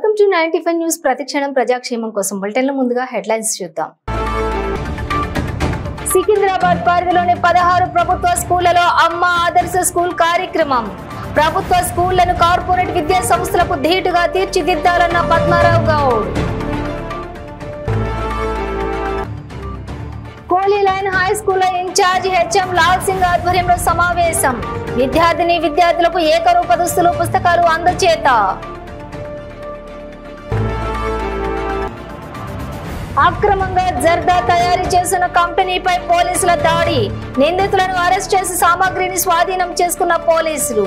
Welcome to 95 news. ప్రతిక్షణం ప్రజాక్షేమం కోసం బులెటిన్ల ముందుగా హెడ్లైన్స్ చూద్దాం. సికింద్రాబాద్ పరిధిలోని 16 ప్రభుత్వ స్కూళ్లలో అమ్మ ఆదర్శ స్కూల్ కార్యక్రమం. ప్రభుత్వ స్కూళ్లను కార్పొరేట్ విద్యా సంస్థలకు ధీటుగా తీర్చిదిద్దాలన్న Padmarao Goud. Koli line high school incharge HM Lal Singh ఆధ్వర్యంలో సమావేశం. విద్యార్థులకు ఏకరూప దుస్తులు, పుస్తకాలు అందచేత. అక్రమంగా జర్దా తయారు చేసిన కంపెనీపై పోలీసుల దాడి. నిందితులను అరెస్ట్ చేసి సామాగ్రిని స్వాధీనం చేసుకున్న పోలీసులు.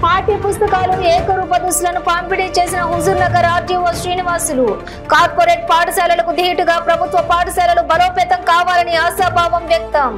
పాఠ్య పుస్తకాలు, ఏకరూప దుస్తులను పంపిణీ చేసిన హుజూర్ నగర్ ఆర్టీఓ శ్రీనివాసులు. కార్పొరేట్ పాఠశాలలకు ధీటుగా ప్రభుత్వ పాఠశాలలు బలోపేతం కావాలని ఆశాభావం వ్యక్తం.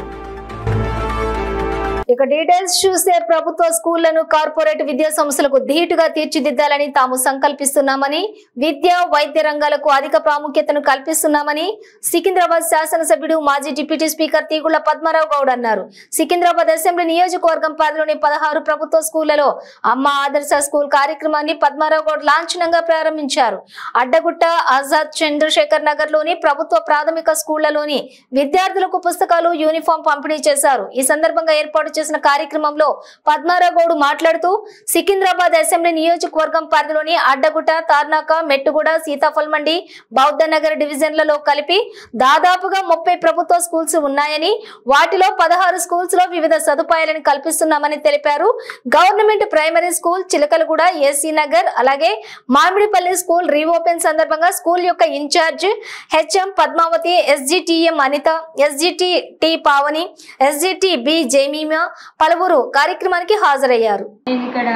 ఇక డీటెయిల్స్ చూస్తే ప్రభుత్వ స్కూళ్లను కార్పొరేట్ విద్యా సంస్థలకు ధీటుగా తీర్చిదిద్దాలని తాము సంకల్పిస్తున్నామని, విద్యా వైద్య రంగాలకు అధిక ప్రాముఖ్యతను కల్పిస్తున్నామని సికింద్రాబాద్ శాసనసభ్యుడు మాజీ డిప్యూటీ స్పీకర్ తీగుళ్ల పద్మారావు గౌడ్ అన్నారు. సికింద్రాబాద్ అసెంబ్లీ నియోజకవర్గం పరిధిలోని 16 ప్రభుత్వ స్కూళ్లలో అమ్మ ఆదర్శ స్కూల్ కార్యక్రమాన్ని పద్మారావు గౌడ్ లాంఛనంగా ప్రారంభించారు. అడ్డగుట్ట, ఆజాద్, చంద్రశేఖర్ నగర్ లోని ప్రభుత్వ ప్రాథమిక స్కూళ్లలోని విద్యార్థులకు పుస్తకాలు, యూనిఫామ్ పంపిణీ చేశారు. ఈ సందర్భంగా ఏర్పాటు చేసిన కార్యక్రమంలో పద్మారావు గౌడ్ మాట్లాడుతూ సికింద్రాబాద్ అసెంబ్లీ నియోజకవర్గం పరిధిలోని అడ్డగుట్ట, తార్నాక, మెట్టుగూడ, సీతాఫల్ మండి, బౌద్ధ నగర్ డివిజన్లలో కలిపి దాదాపుగా 30 ప్రభుత్వ స్కూల్స్ ఉన్నాయని, వాటిలో 16 స్కూల్స్ లో వివిధ సదుపాయాలను కల్పిస్తున్నామని తెలిపారు. Government primary school Chilakalguda, SC Nagar, అలాగే మామిడిపల్లి స్కూల్ రీఓపెన్ సందర్భంగా స్కూల్ యొక్క incharge HM Padmavathi, SGTM Anitha, SGT Pavani, SGT B Jemima పలువురు కార్యక్రమానికి హాజరయ్యారు. నేను ఇక్కడ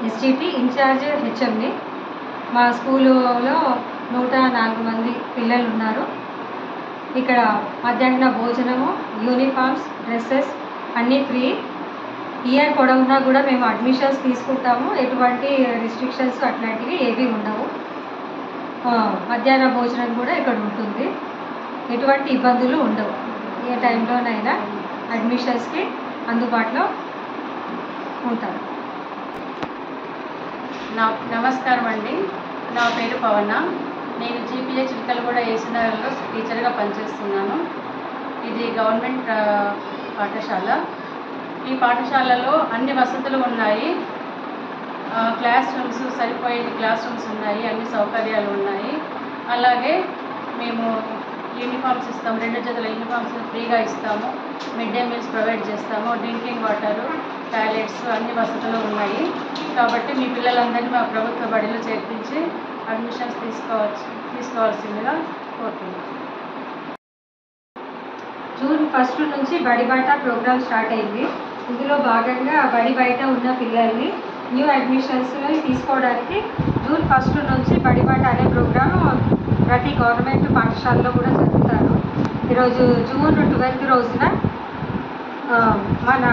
ఎస్జిటి ఇన్ఛార్జ్ హెచ్ఎంని. మా స్కూల్లో 104 మంది పిల్లలు ఉన్నారు. ఇక్కడ మధ్యాహ్న భోజనము, యూనిఫామ్స్, డ్రెస్సెస్ అన్నీ ఫ్రీ. ఇయర్ పొడవునా కూడా మేము అడ్మిషన్స్ తీసుకుంటాము. ఎటువంటి రిస్ట్రిక్షన్స్ అట్లాంటివి ఏవి ఉండవు. మధ్యాహ్న భోజనం కూడా ఇక్కడ ఉంటుంది. ఎటువంటి ఇబ్బందులు ఉండవు. ఏ టైంలోనైనా అడ్మిషన్స్కి అందుబాటులో ఉంటారు. నమస్కారం అండి. నా పేరు పవన. నేను జీపీఏ చిలకలగూడ ఏసీనగర్లో టీచర్గా పనిచేస్తున్నాను. ఇది గవర్నమెంట్ పాఠశాల. ఈ పాఠశాలలో అన్ని వసతులు ఉన్నాయి. క్లాస్ రూమ్స్, సరిపోయే క్లాస్ రూమ్స్ ఉన్నాయి, అన్ని సౌకర్యాలు ఉన్నాయి. అలాగే మేము యూనిఫామ్స్ ఇస్తాము, 2 జతల యూనిఫామ్స్ ఫ్రీగా ఇస్తాము. మిడ్ డే మీల్స్ ప్రొవైడ్ చేస్తాము. డ్రింకింగ్ వాటరు, టాయిలెట్స్ అన్ని వసతులు ఉన్నాయి. కాబట్టి మీ పిల్లలందరినీ మా ప్రభుత్వ బడిలో చేర్పించి అడ్మిషన్స్ తీసుకోవాల్సిందిగా కోరుతున్నాం. జూన్ 1 నుంచి బడి బయట ప్రోగ్రామ్ స్టార్ట్ అయింది. ఇందులో భాగంగా బడి బయట ఉన్న పిల్లల్ని న్యూ అడ్మిషన్స్ తీసుకోవడానికి జూన్ 1 నుంచి బడి బయట అనే ప్రోగ్రామ్ ప్రతి గవర్నమెంట్ పాఠశాలలో కూడా జరుపుతారు. ఈరోజు జూన్ 12 రోజున మన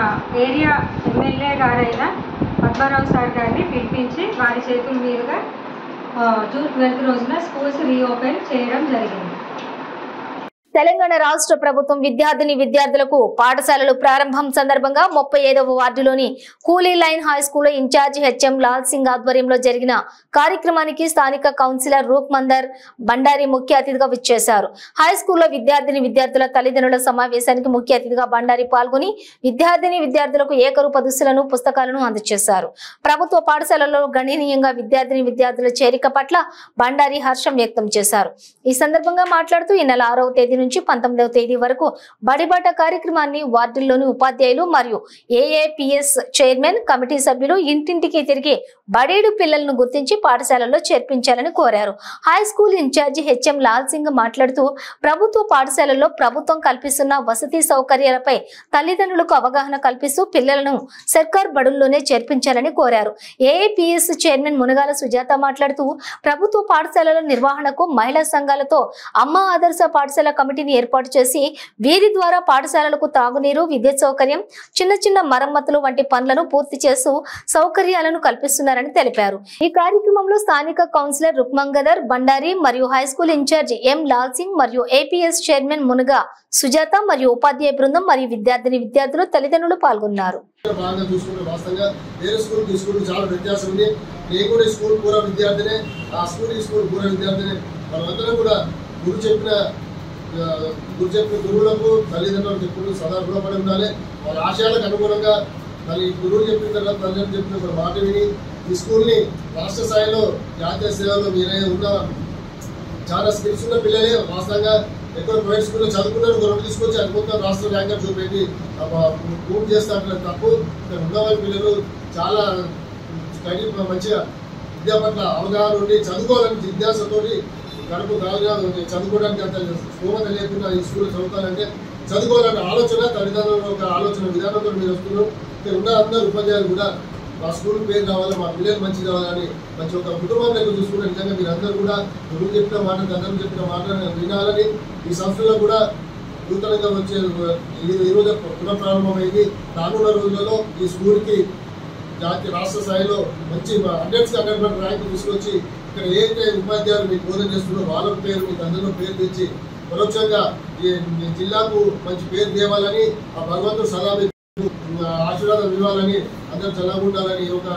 ఏరియా ఎమ్మెల్యే గారైన పద్మారావు సార్ గారిని పిలిపించి వారి చేతుల మీదుగా జూన్ 12 రోజున స్కూల్స్ రీఓపెన్ చేయడం జరిగింది. తెలంగాణ రాష్ట్ర ప్రభుత్వం విద్యార్థులకు పాఠశాలలు ప్రారంభం సందర్భంగా 35వ వార్డులోని coolie line high school incharge HM Lal Singh ఆధ్వర్యంలో జరిగిన కార్యక్రమానికి స్థానిక కౌన్సిలర్ రూప్ మందర్ బండారి ముఖ్య అతిథిగా విచ్చేశారు. హై స్కూల్లో విద్యార్థుల తల్లిదండ్రుల సమావేశానికి ముఖ్య అతిథిగా బండారి పాల్గొని విద్యార్థులకు ఏకరూప దుస్తులను, పుస్తకాలను అందజేశారు. ప్రభుత్వ పాఠశాలలో గణనీయంగా విద్యార్థుల చేరిక పట్ల బండారి హర్షం వ్యక్తం చేశారు. ఈ సందర్భంగా మాట్లాడుతూ ఈ నెల 6వ తేదీ నుంచి 19వ తేదీ వరకు బడిబాట కార్యక్రమాన్ని వార్డుల్లోని ఉపాధ్యాయులు మరియు ఏఏపీఎస్ చైర్మన్, కమిటీ సభ్యులు ఇంటింటికి తిరిగి బడేడు పిల్లలను గుర్తించి పాఠశాలల్లో చేర్పించాలని కోరారు. High school incharge HM Lal Singh మాట్లాడుతూ ప్రభుత్వ పాఠశాలల్లో ప్రభుత్వం కల్పిస్తున్న వసతి సౌకర్యాలపై తల్లిదండ్రులకు అవగాహన కల్పిస్తూ పిల్లలను సర్కార్ బడుల్లోనే చేర్పించాలని కోరారు. ఏఏపీఎస్ చైర్మన్ మునగాల సుజాత మాట్లాడుతూ ప్రభుత్వ పాఠశాలల నిర్వహణకు మహిళా సంఘాలతో అమ్మ ఆదర్శ పాఠశాల కమిటీ కమిటీని ఏర్పాటు చేసి వీరి ద్వారా పాఠశాలలకు తాగునీరు, విద్యుత్ సౌకర్యం, చిన్న మరమ్మతులు వంటి పనులను పూర్తి చేస్తూ సౌకర్యాలను కల్పిస్తున్నారని తెలిపారు. ఈ కార్యక్రమంలో స్థానిక కౌన్సిలర్ రుక్మంగదర్ బండారి మరియు హైస్కూల్ ఇన్ఛార్జ్ ఎం లాల్ సింగ్ మరియు ఏపీఎస్ చైర్మన్ మునగా సుజాత మరియు ఉపాధ్యాయ బృందం మరియు విద్యార్థులు తల్లిదండ్రులు పాల్గొన్నారు. బాగా చూసుకుంటే వాస్తవంగా వేరే స్కూల్ తీసుకుంటూ చాలా వ్యత్యాసం ఉంది. నేను కూడా స్కూల్ పూర్వ విద్యార్థినే, ఆ స్కూల్ ఈ స్కూల్ పూర్వ విద్యార్థినే. మనమందరం కూడా గురువు చెప్పిన గురువులకు తల్లిదండ్రులకు ఎప్పుడు సదా రుణపడి ఉండాలి. వాళ్ళ ఆశయాలకు అనుగుణంగా మళ్ళీ గురువులు చెప్పిన తర్వాత తల్లిదండ్రులు చెప్పిన మాట విని ఈ స్కూల్ని రాష్ట్ర స్థాయిలో జాతీయ సేవలో మీరే ఉన్న చాలా స్కిల్స్ ఉన్న పిల్లలే వాస్తవంగా ఎక్కువ ప్రైవేట్ స్కూల్లో చదువుకున్నారు. గొడవ తీసుకొచ్చి అనుకుంటాం రాష్ట్ర ర్యాంకర్ చూపెట్టి ప్రూవ్ చేస్తాను తప్పు. ఇక్కడ ఉన్న వాళ్ళ పిల్లలు చాలా స్టడీ మంచిగా విద్యా పట్ల అవగాహన ఉండి చదువుకోవాలని జిజ్ఞాసతో కడుపు కాలుగా చదువుకోవడానికి అంత స్థోమత లేకుండా ఈ స్కూల్లో చదువుతానంటే చదువుకోవాలనే ఆలోచన తల్లిదండ్రుల ఒక ఆలోచన విధానంతో మీరు వస్తున్నారు. ఇక్కడ ఉన్న అందరూ ఉపాధ్యాయులు కూడా మా స్కూల్ పేరు కావాలి, మా పిల్లలు మంచి కావాలని మంచి ఒక కుటుంబం లెక్క చూసుకుంటే నిజంగా మీరు అందరూ కూడా గురువు చెప్పిన మాట తల్లిదండ్రులు చెప్పిన మాట వినాలని ఈ సంస్థలో కూడా నూతనంగా వచ్చే ఈరోజు పునఃప్రారంభమైంది. రానున్న రోజులలో ఈ స్కూల్కి జాతీయ రాష్ట్ర స్థాయిలో మంచి 100% ర్యాంకు తీసుకొచ్చి ఇక్కడ ఏదైతే ఉపాధ్యాయులు మీకు బోధన చేస్తున్నారో వాళ్ళ పేరు మీకు అందరిలో పేరు తెచ్చి పరోక్షంగా ఈ జిల్లాకు మంచి పేరు తేవాలని ఆ భగవంతుడు సదా ఆశీర్వాదం ఇవ్వాలని అందరూ చల్లగుండాలని ఒక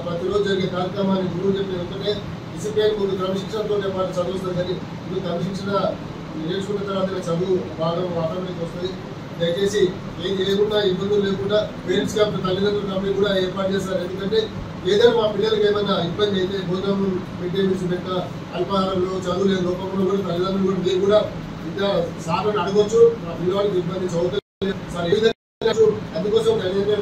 ప్రతిరోజు జరిగే కార్యక్రమాన్ని గురువు చెప్పిన వెంటనే డిసిప్లిన్ ముందు క్రమశిక్షణతో పాటు చదువుతుంది. కానీ ఇప్పుడు క్రమశిక్షణ నేర్చుకున్న తర్వాత చదువు బాగా ఆటోమేటిక్ వస్తుంది. దయచేసి ఏం చేయకుండా ఇబ్బందులు లేకుండా పేరెంట్స్ క్యాంప్ తల్లిదండ్రుల కంపెనీ కూడా ఏర్పాటు చేస్తారు. ఎందుకంటే ఏదైనా మా పిల్లలకి ఏమైనా ఇబ్బంది అయితే భోజనం మిడ్ డే మీల్స్ పెట్ట అల్పాహారంలో చదువు లేని లోపంలో కూడా తల్లిదండ్రులు కూడా మీరు కూడా ఇంకా సార్లను అడగొచ్చు. మా పిల్లవాడికి ఇబ్బంది చదువుతుంది సార్ ఏ విధంగా అందుకోసం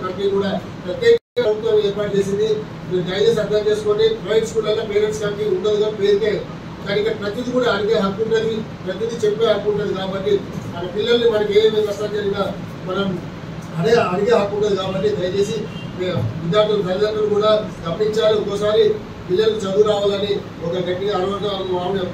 కంపెనీ కూడా ప్రత్యేక ప్రభుత్వం ఏర్పాటు చేసింది. మీరు దయచేసి అర్థం చేసుకోండి. ప్రైవేట్ స్కూళ్ళలో పేరెంట్స్ కంపెనీ ఉండదు కానీ పేరుకే, కానీ ఇక్కడ ప్రతిదీ కూడా అడిగే హక్కు ఉంటుంది, ప్రతిదీ చెప్పే హక్కు ఉంటుంది. కాబట్టి మన పిల్లల్ని మనకి ఏమేమి కష్టం జరిగినా మనం అడిగే హక్కు ఉంటుంది. కాబట్టి దయచేసి విద్యార్థులు తల్లిదండ్రులు కూడా గమనించాలి. ఒక్కోసారి పిల్లలకు చదువు రావాలని ఒక గట్టిగా అరవడం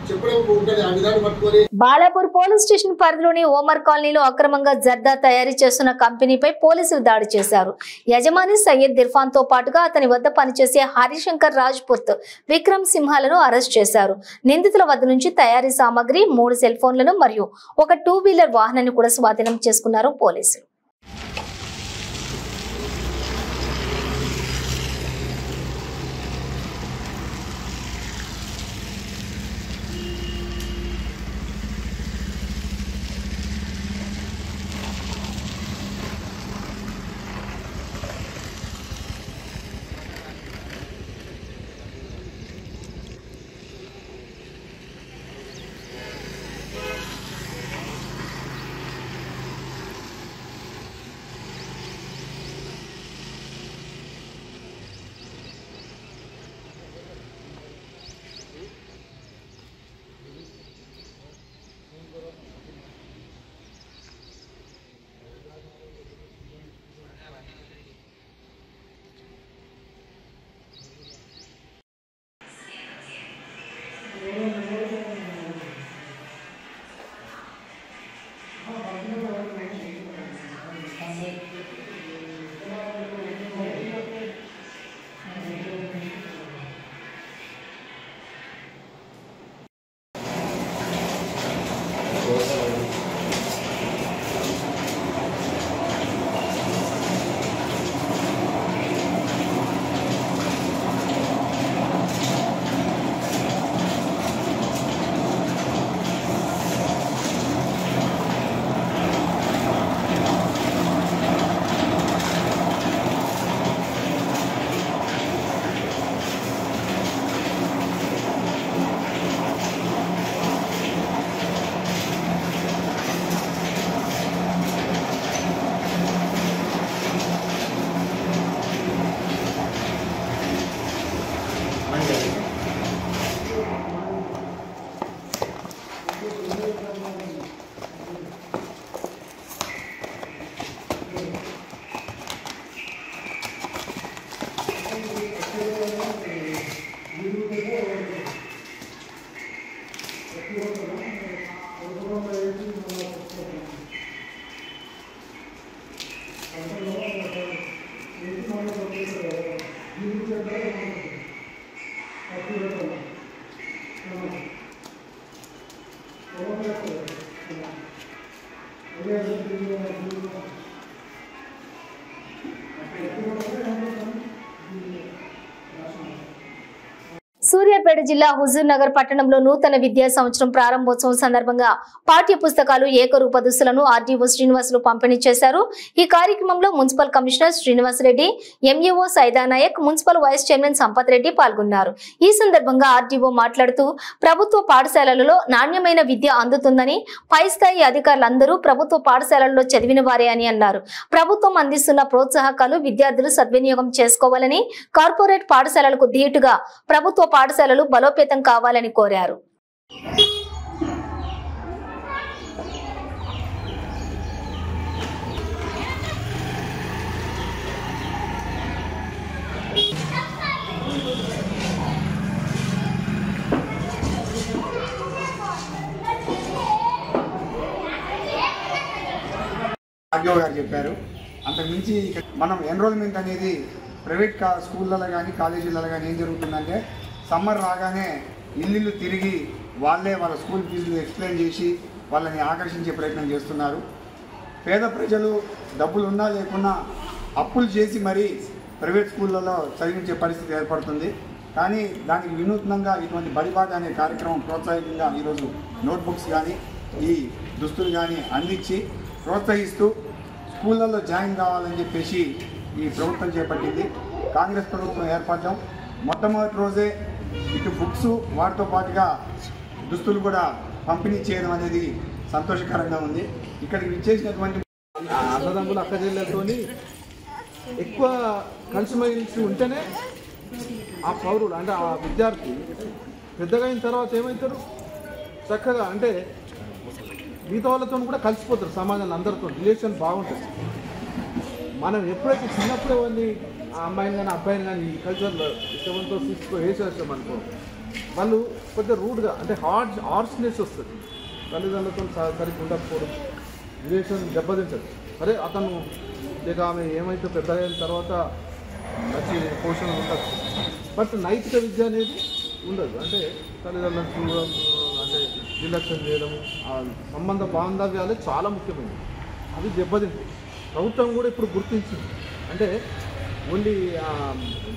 చెప్పడం ఉంటుంది. ఆ విధానం పట్టుకొని బాలాపూర్ పోలీస్ స్టేషన్ పరిధిలోని ఓమర్ కాలనీలో అక్రమంగా జర్దా తయారీ చేస్తున్న కంపెనీపై పోలీసులు దాడి చేశారు. యజమాని సయ్యద్ ఇర్ఫాన్ తో పాటుగా అతని వద్ద పనిచేసే హరిశంకర్ రాజ్పుత్, విక్రమ్ సింహాలను అరెస్ట్ చేశారు. నిందితుల వద్ద నుంచి తయారీ సామాగ్రి, 3 సెల్ ఫోన్లను మరియు ఒక 2 వీలర్ వాహనాన్ని కూడా స్వాధీనం చేసుకున్నారు పోలీసులు. సూర్యాపేట జిల్లా హుజూర్ నగర్ పట్టణంలో నూతన విద్యా సంవత్సరం ప్రారంభోత్సవం సందర్భంగా పాఠ్య పుస్తకాలు ఏకరూప దుస్తులను ఆర్డీఓ శ్రీనివాసులు పంపిణీ చేశారు. ఈ కార్యక్రమంలో municipal commissioner Srinivas Reddy, MEO Saidanayak, municipal vice chairman Sampath Reddy పాల్గొన్నారు. ఈ సందర్భంగా ఆర్డీఓ మాట్లాడుతూ ప్రభుత్వ పాఠశాలలలో నాణ్యమైన విద్య అందుతుందని, పై స్థాయి అధికారులందరూ ప్రభుత్వ పాఠశాలల్లో చదివిన వారే అని అన్నారు. ప్రభుత్వం అందిస్తున్న ప్రోత్సాహకాలు విద్యార్థులు సద్వినియోగం చేసుకోవాలని, కార్పొరేట్ పాఠశాలలకు ధీటుగా ప్రభుత్వ పాఠశాలలు బలోపేతం కావాలని కోరారు. ఆర్డీఓ గారు చెప్పారు. అంతకుమించి మనం ఎన్రోల్మెంట్ అనేది ప్రైవేట్ స్కూళ్ళలో కానీ కాలేజీలలో కానీ ఏం జరుగుతుందంటే సమ్మర్ రాగానే ఇల్లు తిరిగి వాళ్ళే వాళ్ళ స్కూల్ ఫీజులు ఎక్స్ప్లెయిన్ చేసి వాళ్ళని ఆకర్షించే ప్రయత్నం చేస్తున్నారు. పేద ప్రజలు డబ్బులు ఉన్నా లేకున్నా అప్పులు చేసి మరీ ప్రైవేట్ స్కూళ్ళలో చదివించే పరిస్థితి ఏర్పడుతుంది. కానీ దానికి వినూత్నంగా ఇటువంటి బడిబాట అనే కార్యక్రమం ప్రోత్సాహకంగా ఈరోజు నోట్బుక్స్ కానీ ఈ దుస్తులు కానీ అందించి ప్రోత్సహిస్తూ స్కూళ్ళల్లో జాయిన్ కావాలని చెప్పేసి ఈ ప్రభుత్వం చేపట్టింది. కాంగ్రెస్ ప్రభుత్వం ఏర్పడడం మొట్టమొదటి రోజే ఇటు బుక్స్ వాటితో పాటుగా దుస్తులు కూడా పంపిణీ చేయడం అనేది సంతోషకరంగా ఉంది. ఇక్కడికి విచ్చేసినటువంటి అన్నదమ్ములు అక్కచెల్లెలతో ఎక్కువ కలిసిమెలిసి ఉంటేనే ఆ పౌరుడు అంటే ఆ విద్యార్థి పెద్దగా అయిన తర్వాత ఏమవుతారు, చక్కగా అంటే మిగతా వాళ్ళతో కూడా కలిసిపోతారు, సమాజంలో అందరితో రిలేషన్ బాగుంటుంది. మనం ఎప్పుడైతే చిన్నప్పుడే వాళ్ళని ఆ అమ్మాయిని కానీ అబ్బాయిని కానీ ఈ కల్చర్లో ఇష్టంతో వేసేస్తాం అనుకో, వాళ్ళు కొంచెం రూడ్గా అంటే హార్ష్నెస్ వస్తుంది, తల్లిదండ్రులతో సరిగ్గా ఉండకపోవడం, రిలేషన్ దెబ్బతింటది. అరే అతను లేక ఆమె ఏమైతే పెద్ద అయిన తర్వాత మంచి పోషణ ఉండదు. బట్ నైతిక విద్య అనేది ఉండదు. అంటే తల్లిదండ్రులను చూడడం, అంటే నిర్లక్ష్యం చేయడము, ఆ సంబంధ బాంధవ్యాలే చాలా ముఖ్యమైనవి. అవి దెబ్బతింటాయి. ప్రభుత్వం కూడా ఇప్పుడు గుర్తించింది. అంటే ఓన్లీ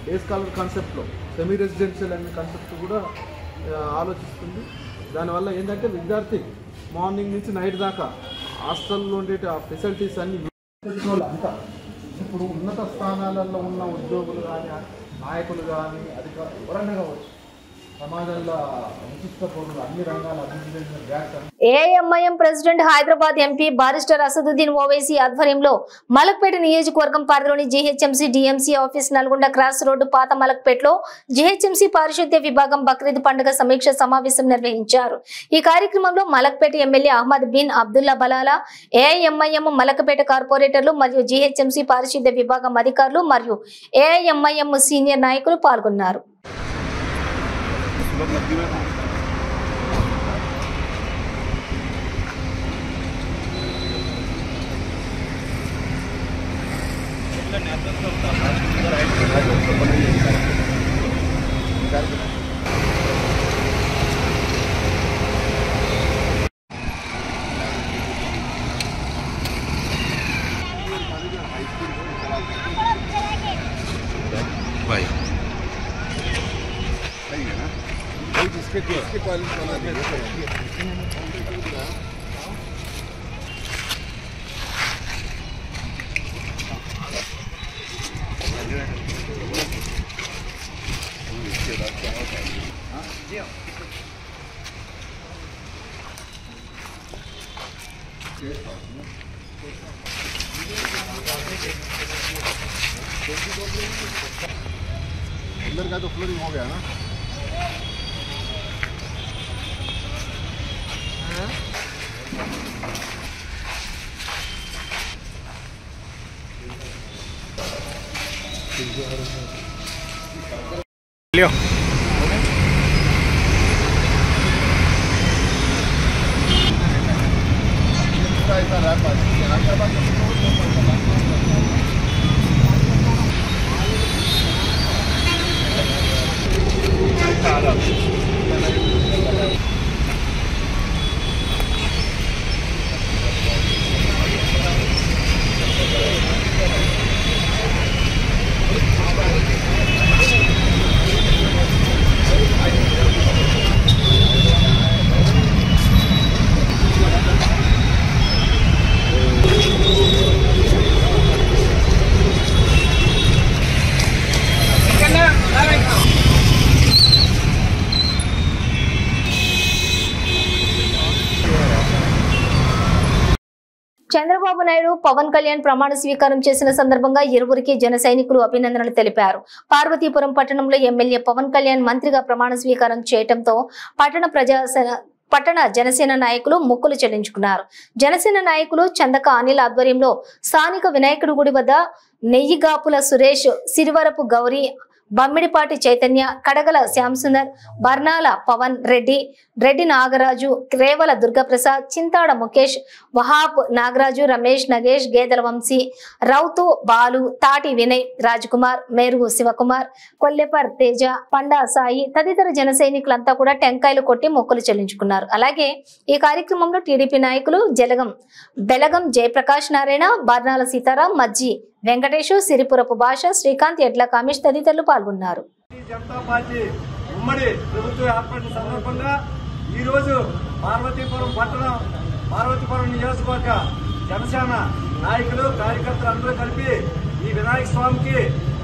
డే స్కాలర్ కాన్సెప్ట్లో సెమీ రెసిడెన్షియల్ అనే కాన్సెప్ట్ కూడా ఆలోచిస్తుంది. దానివల్ల ఏంటంటే విద్యార్థి మార్నింగ్ నుంచి నైట్ దాకా హాస్టల్లో ఉండే ఆ ఫెసిలిటీస్ అన్నీ అంతా ఇప్పుడు ఉన్నత స్థానాలలో ఉన్న ఉద్యోగులు కానీ నాయకులు కానీ అధికారులు ఎవరైనా కావచ్చు, సమాజంలో విశిష్ట పౌరులు అన్ని రంగాల అభివృద్ధి. AIMIM president Hyderabad MP barrister Asaduddin Owaisi ఆధ్వర్యంలో మలక్పేట నియోజకవర్గం పరిధిలోని GHMC DMC office Nalgonda cross road పాత మలక్పేటలో జీహెచ్ఎంసీ పారిశుద్ధ్య విభాగం బక్రీద్ పండుగ సమీక్ష సమావేశం నిర్వహించారు. ఈ కార్యక్రమంలో మలక్పేట ఎమ్మెల్యే అహ్మద్ బిన్ అబ్దుల్లా బలాలా, ఏఐఎంఐఎం మలక్పేట కార్పొరేటర్లు మరియు జీహెచ్ఎంసీ పారిశుద్ధ్య విభాగం అధికారులు మరియు ఏఐఎంఐఎం సీనియర్ నాయకులు పాల్గొన్నారు. इसके पॉलिश बना देंगे। अंदर का तो फ्लोरिंग हो गया ना। लियो చంద్రబాబు నాయుడు పవన్ కళ్యాణ్ ప్రమాణ స్వీకారం చేసిన సందర్భంగా ఇరువురికి జన సైనికులు అభినందనలు తెలిపారు. పార్వతీపురం పట్టణంలో ఎమ్మెల్యే పవన్ కళ్యాణ్ మంత్రిగా ప్రమాణ స్వీకారం చేయడంతో పట్టణ జనసేన నాయకులు మొక్కులు చెల్లించుకున్నారు. జనసేన నాయకులు చందక అనిల్ ఆధ్వర్యంలో స్థానిక వినాయకుడి గుడి వద్ద నెయ్యిగాపుల సురేష్, సిరివరపు గౌరీ, బమ్మిడిపాటి చైతన్య, కడగల శ్యాంసుందర్, బర్నాల పవన్ రెడ్డి, రెడ్డి నాగరాజు, రేవల దుర్గప్రసాద్, చింతాడ ముఖేష్, వహాబ్ నాగరాజు, రమేష్, నగేష్, గేదెల వంశీ, రౌతు బాలు, తాటి వినయ్, రాజ్కుమార్, మేరుగు శివకుమార్, కొల్లెపర్ తేజ, పండా సాయి తదితర జన సైనికులంతా కూడా టెంకాయలు కొట్టి మొక్కులు చెల్లించుకున్నారు. అలాగే ఈ కార్యక్రమంలో టీడీపీ నాయకులు బెలగం జయప్రకాష్ నారాయణ, బర్నాల సీతారాం, మజ్జి వెంకటేశు, సిరిపురపు భాష, శ్రీకాంత్, ఎడ్ల కామేష్ తదితరులు పాల్గొన్నారు. జనతా పార్టీ ఉమ్మడి ప్రభుత్వం ఏర్పడిన సందర్భంగా ఈరోజు పార్వతీపురం నియోజకవర్గ జనసేన నాయకులు, కార్యకర్తలు అందరూ కలిపి ఈ వినాయక స్వామికి,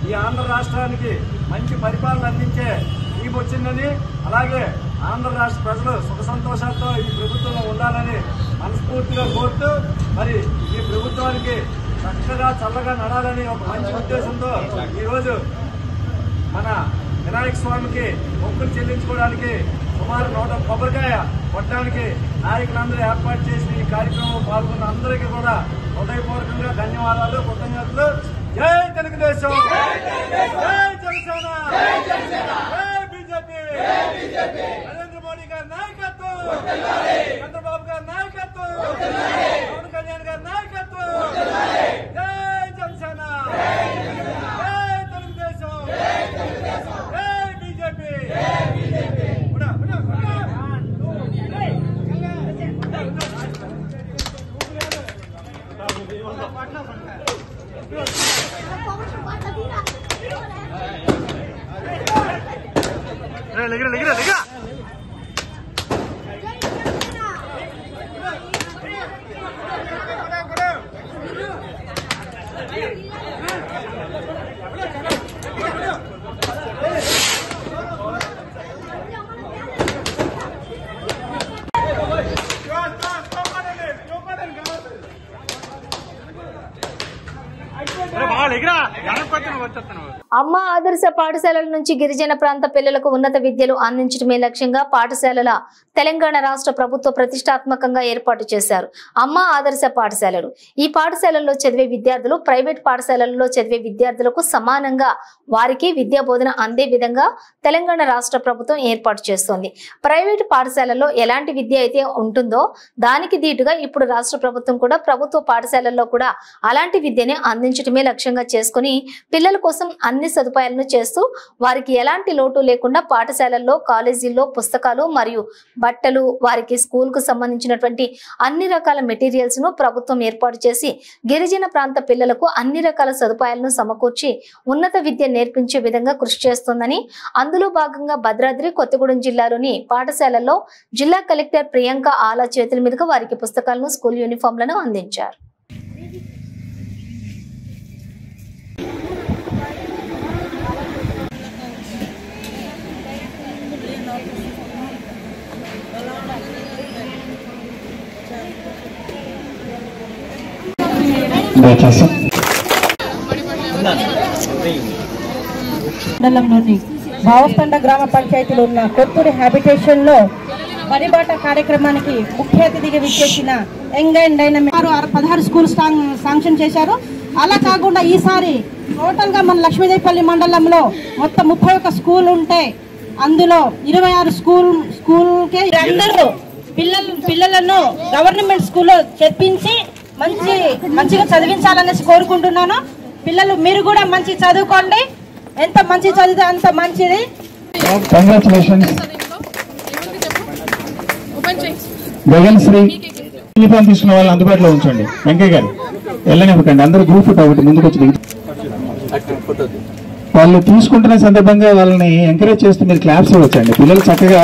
ఈ ఆంధ్ర రాష్ట్రానికి మంచి పరిపాలన అందించే టీం వచ్చిందని, అలాగే ఆంధ్ర రాష్ట్ర ప్రజలు సుఖ సంతోషాలతో ఈ ప్రభుత్వంలో ఉండాలని మనస్ఫూర్తిగా కోరుతూ, మరి ఈ ప్రభుత్వానికి చక్కగా చల్లగా నడాలని ఒక మంచి ఉద్దేశంతో ఈరోజు మన వినాయక స్వామికి మొక్కులు చెల్లించుకోవడానికి సుమారు 100 కొబ్బరికాయ కొట్టడానికి నాయకులందరూ ఏర్పాటు చేసిన ఈ కార్యక్రమంలో పాల్గొన్న అందరికీ కూడా హృదయపూర్వకంగా ధన్యవాదాలు, కృతజ్ఞతలు. జై తెలుగుదేశం, జై జనసేన, జై బీజేపీ, నరేంద్ర మోడీ గారి నాయకత్వం, చంద్రబాబు గారి నాయకత్వం, పవన్ కళ్యాణ్ గారి నాయకత్వం. జై జనసేన, జై తెలుగుదేశం, జై బీజేపీ. అమ్మ ఆదర్శ పాఠశాలల నుంచి గిరిజన ప్రాంత పిల్లలకు ఉన్నత విద్యలు అందించడమే లక్ష్యంగా పాఠశాలల తెలంగాణ రాష్ట్ర ప్రభుత్వ ప్రతిష్టాత్మకంగా ఏర్పాటు చేశారు. అమ్మ ఆదర్శ పాఠశాలలు. ఈ పాఠశాలల్లో చదివే విద్యార్థులు ప్రైవేట్ పాఠశాలల్లో చదివే విద్యార్థులకు సమానంగా వారికి విద్యా బోధన అందే విధంగా తెలంగాణ రాష్ట్ర ప్రభుత్వం ఏర్పాటు చేస్తోంది. ప్రైవేటు పాఠశాలల్లో ఎలాంటి విద్య అయితే ఉంటుందో దానికి దీటుగా ఇప్పుడు రాష్ట్ర ప్రభుత్వం కూడా ప్రభుత్వ పాఠశాలల్లో కూడా అలాంటి విద్యని అందించడమే లక్ష్యంగా చేసుకుని పిల్లల కోసం అన్ని సదుపాయాలను చేస్తూ వారికి ఎలాంటి లోటు లేకుండా పాఠశాలల్లో, కాలేజీల్లో పుస్తకాలు మరియు బట్టలు, వారికి స్కూల్ కు సంబంధించినటువంటి అన్ని రకాల మెటీరియల్స్ ను ప్రభుత్వం ఏర్పాటు చేసి గిరిజన ప్రాంత పిల్లలకు అన్ని రకాల సదుపాయాలను సమకూర్చి ఉన్నత విద్య నేర్పించే విధంగా కృషి చేస్తోందని, అందులో భాగంగా భద్రాద్రి కొత్తగూడెం జిల్లాలోని పాఠశాలల్లో జిల్లా కలెక్టర్ ప్రియాంక ఆలా చేతుల మీదుగా వారికి పుస్తకాలను, స్కూల్ యూనిఫామ్లను అందించారు. మండలంలోని భావస్తండ గ్రామ పంచాయతీలో ఉన్న కొత్తూరి హ్యాబిటేషన్ లో బడిబాట కార్యక్రమానికి ముఖ్య అతిథిగా విచ్చేసిన young and dynamic 16 school sanction చేశారు. అలా కాకుండా ఈసారి టోటల్ గా మన లక్ష్మీదేవిపల్లి మండలంలో మొత్తం 31 స్కూల్ ఉంటే అందులో 26 స్కూల్కే అందరూ పిల్లలను గవర్నమెంట్ స్కూల్లో చేర్పించి మంచిగా చదివించాలనేసి కోరుకుంటున్నాను. పిల్లలు మీరు కూడా మంచి చదువుకోండి, ఎంత మంచి చదివితే అంత మంచిది. కంగ్రాచులేషన్స్. గగన్శ్రీ యూనిఫామ్ తీసుకున్న వాళ్ళు అందుబాటులో ఉంచండి. వెంకయ్య గారు వెళ్ళనివ్వకండి, అందరూ గ్రూప్ ఫోటో ఒకటి ముందుకు వచ్చి వాళ్ళు తీసుకుంటున్న సందర్భంగా వాళ్ళని ఎంకరేజ్ చేస్తూ మీరు క్లాప్స్ ఇవ్వచ్చండి. పిల్లలు చక్కగా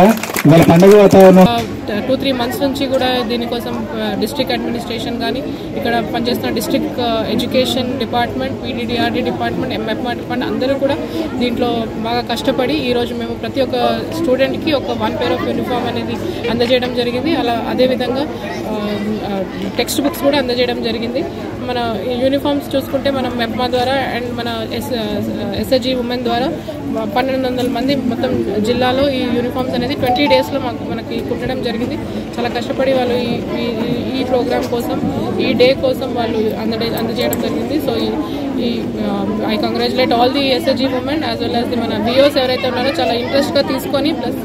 వాళ్ళ పండుగ వాతావరణం లాస్ట్ 2-3 మంత్స్ నుంచి కూడా దీనికోసం డిస్ట్రిక్ట్ అడ్మినిస్ట్రేషన్ కానీ ఇక్కడ పనిచేస్తున్న district education department, PDDRD department, MFR department అందరూ కూడా దీంట్లో బాగా కష్టపడి ఈరోజు మేము ప్రతి ఒక్క స్టూడెంట్కి ఒక 1 pair of యూనిఫామ్ అనేది అందజేయడం జరిగింది. అదేవిధంగా టెక్స్ట్ బుక్స్ కూడా అందజేయడం జరిగింది. మన యూనిఫామ్స్ చూసుకుంటే మనం మెప్మా ద్వారా అండ్ మన ఎస్ఎస్జి ఉమెన్ ద్వారా 1200 మంది మొత్తం జిల్లాలో ఈ యూనిఫామ్స్ అనేది 20 daysలో మనకి కుట్టడం జరిగింది. చాలా కష్టపడి వాళ్ళు ఈ ప్రోగ్రామ్ కోసం, ఈ డే కోసం వాళ్ళు అందజేయడం జరిగింది. So I congratulate all the SSG women as well as the మన విఓస్ ఎవరైతే ఉన్నారో చాలా ఇంట్రెస్ట్గా తీసుకొని ప్లస్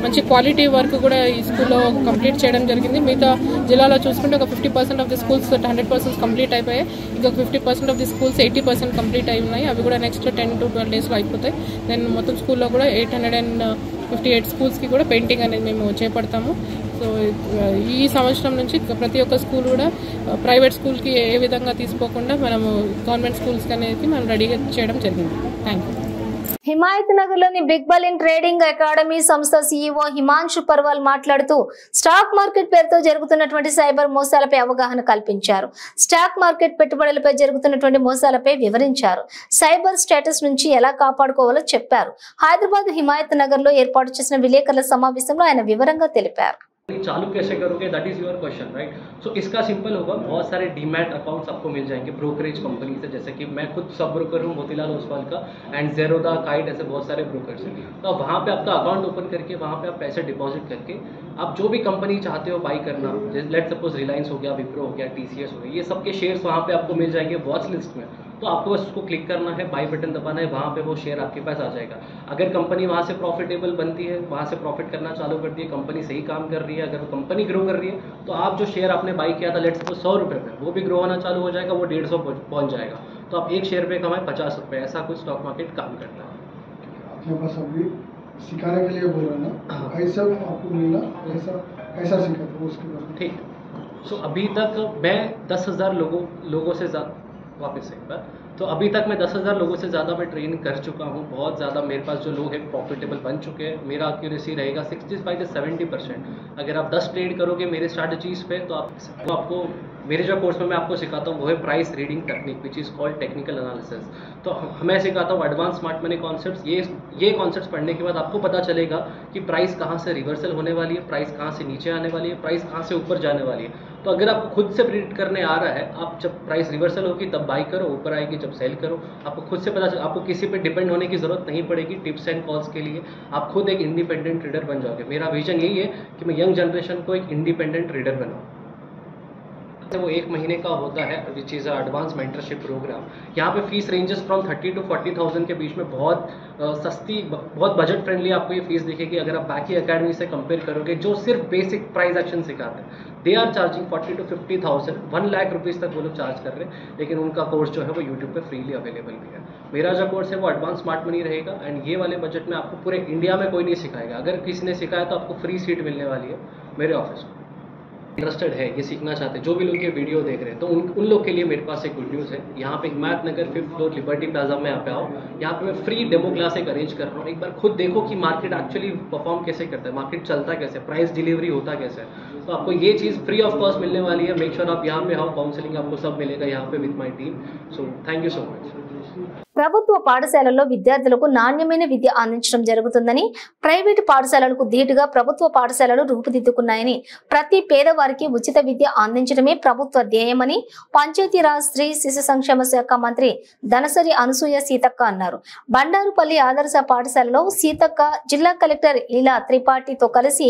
మంచి క్వాలిటీ వర్క్ కూడా ఈ స్కూల్లో కంప్లీట్ చేయడం జరిగింది. మిగతా జిల్లాలో చూసుకుంటే ఒక 50% ఆఫ్ ది స్కూల్స్ 100% కంప్లీట్ అయిపోయాయి. ఇంకొక 50% ఆఫ్ ది స్కూల్స్ 80% కంప్లీట్ అయి ఉన్నాయి. అవి కూడా నెక్స్ట్ 10 to 12 daysలో అయిపోతాయి. దెన్ మొత్తం స్కూల్లో కూడా 858 స్కూల్స్కి కూడా పెయింటింగ్ అనేది మేము చేపడతాము. సో ఈ సంవత్సరం నుంచి ప్రతి ఒక్క స్కూల్ కూడా ప్రైవేట్ స్కూల్కి ఏ విధంగా తీసుకోకుండా మనము గవర్నమెంట్ స్కూల్స్కి అనేది మనం రెడీగా చేయడం జరిగింది. Thank you. హిమాయత్ నగర్ లోని బిగ్ బలిన్ ట్రేడింగ్ అకాడమీ సంస్థ సీఈఓ హిమాంశు పర్వాల్ మాట్లాడుతూ స్టాక్ మార్కెట్ పేరుతో జరుగుతున్నటువంటి సైబర్ మోసాలపై అవగాహన కల్పించారు. స్టాక్ మార్కెట్ పెట్టుబడులపై జరుగుతున్నటువంటి మోసాలపై వివరించారు. సైబర్ స్టేటస్ నుంచి ఎలా కాపాడుకోవాలో చెప్పారు. హైదరాబాద్ హిమాయత్ నగర్ లో ఏర్పాటు చేసిన విలేకరుల సమావేశంలో ఆయన వివరంగా తెలిపారు. चालू कैसे करोगे, that is your question, right. So इसका सिंपल होगा, बहुत सारे डीमैट अकाउंट्स आपको मिल जाएंगे ब्रोकरेज कंपनी से, जैसे कि मैं खुद सब ब्रोकर हूँ मोतीलाल ओसवाल का, एंड ज़ेरोदा, काइट, ऐसे बहुत सारे ब्रोकर्स हैं. तो आप वहाँ पे आपका अकाउंट ओपन करके वहाँ पे आप पैसे डिपॉजिट करके आप जो भी कंपनी चाहते हो बाई करना, जैसे लेट सपोज रिलायंस हो गया, विप्रो हो गया, TCS हो गया, ये सबके शेयर्स वहाँ पे आपको मिल जाएंगे वॉच लिस्ट में. तो आपको बस उसको क्लिक करना है, बाई बटन दबाना है, वहाँ पे वो शेयर आपके पास आ जाएगा. अगर कंपनी वहाँ से प्रॉफिटेबल बनती है, वहाँ से प्रॉफिट करना चालू करती है, कंपनी सही काम कर रही है, अगर वो कंपनी ग्रो कर रही है, तो आप जो शेयर आपने बाई किया था लेट सपोज 100 रुपये में, वो भी ग्रो होना चालू हो जाएगा, वो 150 पहुँच जाएगा. तो आप एक शेयर पे कमाए 50 रुपये. ऐसा कुछ स्टॉक मार्केट काम करता है. आपके पास अभी सिखाने के लिए बोल रहे हैं ना, कैसा आपको मिला, कैसा सीखा था उसके बाद? ठीक. सो अभी तक मैं 10,000 लोगों से ज़्यादा, वापस एक बार, तो अभी तक मैं 10,000 लोगों से ज़्यादा मैं ट्रेन कर चुका हूँ. बहुत ज़्यादा मेरे पास जो लोग हैं प्रॉफिटेबल बन चुके हैं. मेरा एक्यूरेसी रहेगा 65 से 70%. अगर आप 10 ट्रेड करोगे मेरे स्ट्रैटेजीज पे, तो आपको मेरे जो कोर्स में मैं आपको सिखाता हूँ वो है price reading technique, which is called technical analysis. तो मैं सिखाता हूँ एडवांस स्मार्ट मनी कॉन्सेप्ट्स. ये कॉन्सेप्ट्स पढ़ने के बाद आपको पता चलेगा कि प्राइस कहाँ से रिवर्सल होने वाली है, प्राइस कहाँ से नीचे आने वाली है, प्राइस कहाँ से ऊपर जाने वाली है. तो अगर आपको खुद से प्रिडिक्ट करने आ रहा है, आप जब प्राइस रिवर्सल होगी तब बाई करो, ऊपर आएगी जब सेल करो. आपको खुद से पता चल, आपको किसी पे डिपेंड होने की ज़रूरत नहीं पड़ेगी. टिप्स एंड कॉल्स के लिए आप खुद एक इंडिपेंडेंट ट्रेडर बन जाओगे. मेरा विजन यही है कि मैं यंग जनरेशन को एक इंडिपेंडेंट ट्रेडर बनाऊँ. वो 1 महीने का होता है, which is advance mentorship programme. यहाँ पे फीस रेंजेस फ्रॉम 30 to 40,000 के बीच में. बहुत सस्ती, बहुत बजट फ्रेंडली आपको ये फीस दिखेगी. अगर आप बाकी अकेडमी से कंपेयर करोगे जो सिर्फ बेसिक प्राइस एक्शन सिखाते हैं, they are charging 40 to 50,000, 1 lakh rupees तक वो लोग चार्ज कर रहे हैं. लेकिन उनका कोर्स जो है वो यूट्यूब पे फ्रीली अवेलेबल भी है. मेरा जो कोर्स है वो एडवांस स्मार्ट मनी रहेगा, एंड ये वाले बजट में आपको पूरे इंडिया में कोई नहीं सिखाएगा. अगर किसी ने सिखाया तो आपको फ्री सीट मिलने वाली है मेरे ऑफिस में. इंटरेस्टेड है, ये सीखना चाहते हैं, जो भी लोग ये वीडियो देख रहे हैं, तो उन लोग के लिए मेरे पास एक गुड न्यूज़ है. यहाँ पे हिमायत नगर 5th फ्लोर लिबर्टी प्लाजा में यहाँ पे आओ. यहाँ पे मैं फ्री डेमो क्लास एक अरेंज कर रहा हूँ. एक बार खुद देखो कि मार्केट एक्चुअली परफॉर्म कैसे करता है, मार्केट चलता कैसे, प्राइस डिलीवरी होता कैसे है. तो आपको ये चीज़ फ्री ऑफ कॉस्ट मिलने वाली है. मेक श्योर आप यहाँ पे आओ, काउंसलिंग आपको सब मिलेगा यहाँ पे with my team. So thank you so much. ప్రభుత్వ పాఠశాలల్లో విద్యార్థులకు నాణ్యమైన విద్య అందించడం జరుగుతుందని, ప్రైవేటు పాఠశాలలకు ధీటుగా ప్రభుత్వ పాఠశాలలు రూపుదిద్దుకున్నాయని, ప్రతి పేదవారికి ఉచిత విద్య అందించడమే ప్రభుత్వ ధ్యేయమని పంచాయతీరాజ్ స్త్రీ శిశు సంక్షేమ శాఖ మంత్రి ధనసరి అనసూయ సీతక్క అన్నారు. బండారుపల్లి ఆదర్శ పాఠశాలలో సీతక్క జిల్లా కలెక్టర్ లీలా త్రిపాఠితో కలిసి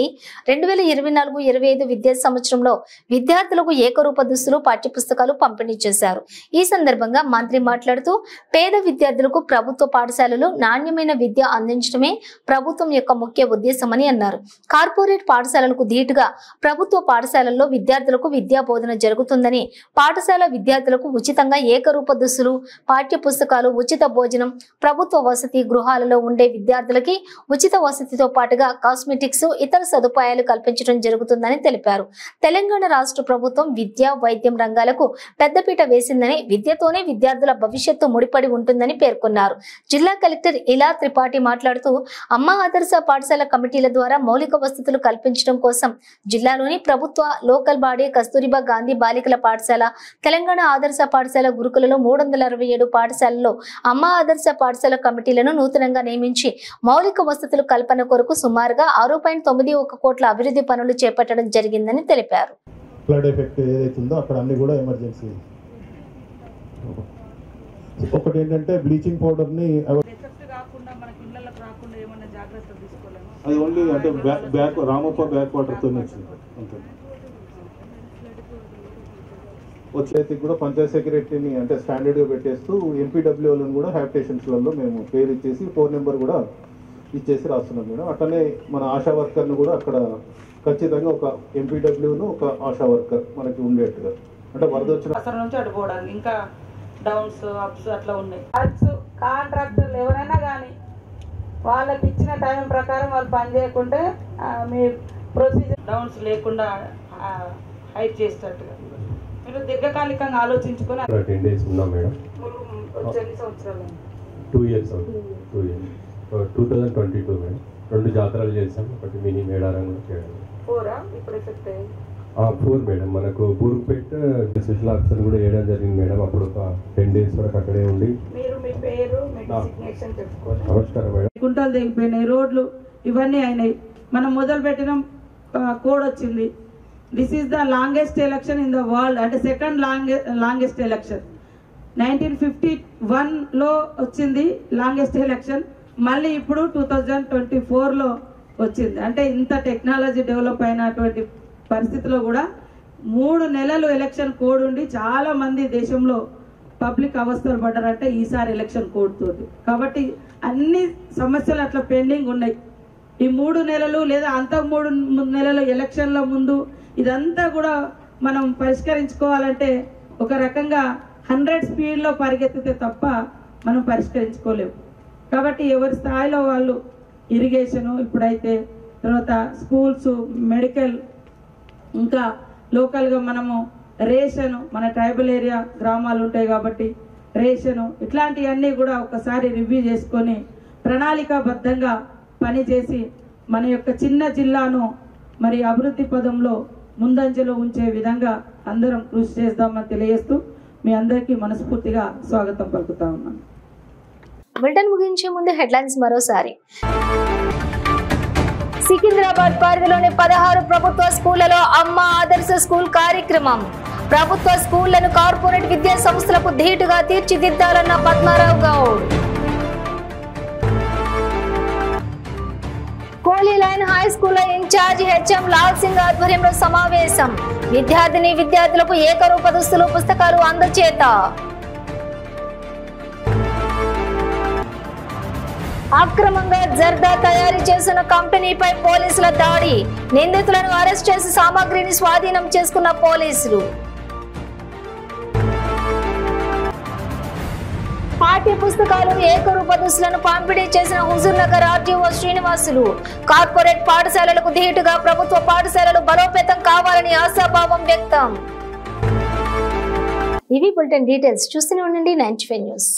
2024-25 విద్యా సంవత్సరంలో విద్యార్థులకు ఏకరూప దుస్తులు, పాఠ్యపుస్తకాలు పంపిణీ చేశారు. ఈ సందర్భంగా మంత్రి మాట్లాడుతూ, పేద విద్యార్థులకు ప్రభుత్వ పాఠశాలలు నాణ్యమైన విద్య అందించడమే ప్రభుత్వం యొక్క ముఖ్య ఉద్దేశమని అన్నారు. కార్పొరేట్ పాఠశాలలకు ధీటుగా ప్రభుత్వ పాఠశాలల్లో విద్యార్థులకు విద్యా బోధన జరుగుతుందని, పాఠశాల విద్యార్థులకు ఉచితంగా ఏకరూప దుస్తులు, పాఠ్య పుస్తకాలు, ఉచిత భోజనం, ప్రభుత్వ వసతి గృహాలలో ఉండే విద్యార్థులకి ఉచిత వసతితో పాటుగా కాస్మెటిక్స్, ఇతర సదుపాయాలు కల్పించడం జరుగుతుందని తెలిపారు. తెలంగాణ రాష్ట్ర ప్రభుత్వం విద్య, వైద్యం రంగాలకు పెద్దపీట వేసిందని, విద్యతోనే విద్యార్థుల భవిష్యత్తు ముడిపడి ఉంటుందని జరుగుతుందని పేర్కొన్నారు. జిల్లా కలెక్టర్ ఇలా త్రిపాఠి మాట్లాడుతూ అమ్మ ఆదర్శ పాఠశాల కమిటీల ద్వారా మౌలిక వసతులు కల్పించడం కోసం జిల్లాలోని ప్రభుత్వ లోకల్ బాడీ కస్తూరిబా గాంధీ బాలికల పాఠశాల, తెలంగాణ ఆదర్శ పాఠశాల గురుకులలో 367 పాఠశాలలో అమ్మ ఆదర్శ పాఠశాల కమిటీలను నూతనంగా నియమించి మౌలిక వసతులు కల్పన కొరకు సుమారుగా 6.91 కోట్ల అభివృద్ధి పనులు చేపట్టడం జరిగిందని తెలిపారు. ఫ్లడ్ ఎఫెక్ట్ ఏదైతుందో అక్కడ అన్ని కూడా ఎమర్జెన్సీ. ఒకటి ఏంటంటే బ్లీచింగ్ పౌడర్ని అది ఓన్లీ అంటే బ్యాక్ రామప్ప బ్యాక్ వాటర్తో వచ్చింది అంతే. వచ్చేసి కూడా పంచాయత్ సెక్రటరీని అంటే స్టాండర్డ్గా పెట్టేస్తూ ఎంపీడబ్ల్యూలను కూడా హ్యాబిటేషన్స్లలో మేము పేరు ఇచ్చేసి 4 నెంబర్ కూడా ఇచ్చేసి రాస్తున్నాం మేడం. అట్లనే మన ఆశా వర్కర్ను కూడా అక్కడ ఖచ్చితంగా ఒక ఎంపీడబ్ల్యూను ఒక ఆశా వర్కర్ మనకి ఉండేట్టుగా అంటే వరద వచ్చిన అసలు నుంచి అడుకోవడానికి ఇంకా డౌన్స్ అప్స్ అట్లా ఉన్నాయి. కాంట్రాక్టర్లు ఎవరైనా కానీ వాళ్ళకి ఇచ్చిన టైం ప్రకారం వాళ్ళు పని చేయకుంటే మీ ప్రొసీజర్ డౌన్స్ లేకుండా హైట్ చేసేటట్టుగా మీరు దీర్ఘకాలికంగా ఆలోచించుకొని 10 days ఉన్నాం మేడం. ఎన్ని సంవత్సరాలు? 2 years అవుతుంది. 2 years 2022 మేడం. 2 జాతరలు చేసాం. ఒకటి మినీ మేడారం కూడా చేయడం. 4 ఇప్పుడు ఎఫెక్ట్ అయ్యింది. 4 మేడం. మనకు బూరుపేట స్పెషల్ ఆఫీసర్ కూడా వేయడం జరిగింది మేడం. అప్పుడు ఒక 10 days వరకు అక్కడే ఉండి మీరు మీ పేరు మీ డిసిగ్నేషన్ చెప్పుకోండి. నమస్కారం మేడం. గుంటలు తెగిపోయినాయి, రోడ్లు ఇవన్నీ అయినాయి. మనం మొదలు పెట్టిన కోడ్ వచ్చింది. This is the longest election in the world, అంటే సెకండ్ లాంగెస్ట్ ఎలక్షన్. 1951లో వచ్చింది లాంగెస్ట్ ఎలక్షన్. మళ్ళీ ఇప్పుడు 2024లో వచ్చింది. అంటే ఇంత టెక్నాలజీ డెవలప్ అయినటువంటి పరిస్థితిలో కూడా 3 నెలలు ఎలక్షన్ కోడ్ ఉండి చాలా మంది దేశంలో పబ్లిక్ అవస్థలు పడ్డారంటే ఈసారి ఎలక్షన్ కోడ్ తోటి. కాబట్టి అన్ని సమస్యలు అట్లా పెండింగ్ ఉన్నాయి. ఈ 3 నెలలు లేదా అంత 3 నెలలు ఎలక్షన్ల ముందు ఇదంతా కూడా మనం పరిష్కరించుకోవాలంటే ఒక రకంగా 100 స్పీడ్లో పరిగెత్తితే తప్ప మనం పరిష్కరించుకోలేము. కాబట్టి ఎవరి స్థాయిలో వాళ్ళు ఇరిగేషను, ఇప్పుడైతే తర్వాత స్కూల్స్, మెడికల్, ఇంకా లోకల్గా మనము రేషను, మన ట్రైబల్ ఏరియా గ్రామాలు ఉంటాయి కాబట్టి రేషను, ఇట్లాంటివన్నీ కూడా ఒకసారి రివ్యూ చేసుకొని ప్రణాళికాబద్ధంగా పనిచేసి మన యొక్క చిన్న జిల్లాను మరి అభివృద్ధి పదంలో ముందంజలో ఉంచే విధంగా అందరం కృషి చేద్దామని తెలియజేస్తూ మీ అందరికీ మనస్ఫూర్తిగా స్వాగతం పలుకుతా ఉన్నాను. బులెటిన్ ముగించే ముందు హెడ్లైన్స్ మరోసారి. సికింద్రాబాద్ పరిధిలోని 16 ప్రభుత్వ స్కూళ్లలో అమ్మ ఆదర్శ స్కూల్ కార్యక్రమం. ప్రభుత్వ స్కూళ్లను కార్పొరేట్ విద్యా సంస్థలకు ధీటుగా తీర్చిదిద్దాలన్న Padmarao Goud. Koli line high school incharge HM Lal Singh ఆధ్వర్యంలో సమావేశం. విద్యార్థులకు ఏకరూప దుస్తులు, పుస్తకాలు అందచేత. అక్రమంగా జర్దా తయారు చేసిన కంపెనీపై పోలీసుల దాడి. నిందితులను అరెస్ట్ చేసి సామాగ్రిని స్వాధీనం చేసుకున్న పోలీసులు. పాఠ్య పుస్తకాలు, ఏకరూప దుస్తులను పంపిణీ చేసిన హుజూర్ నగర్ ఆర్టీఓ శ్రీనివాసులు. కార్పొరేట్ పాఠశాలలకు ధీటుగా ప్రభుత్వ పాఠశాలలు బలోపేతం కావాలని ఆశాభావం వ్యక్తం. ఇవి బులెటిన్ డీటెయిల్స్. చూస్తూనే ఉండండి 95 న్యూస్.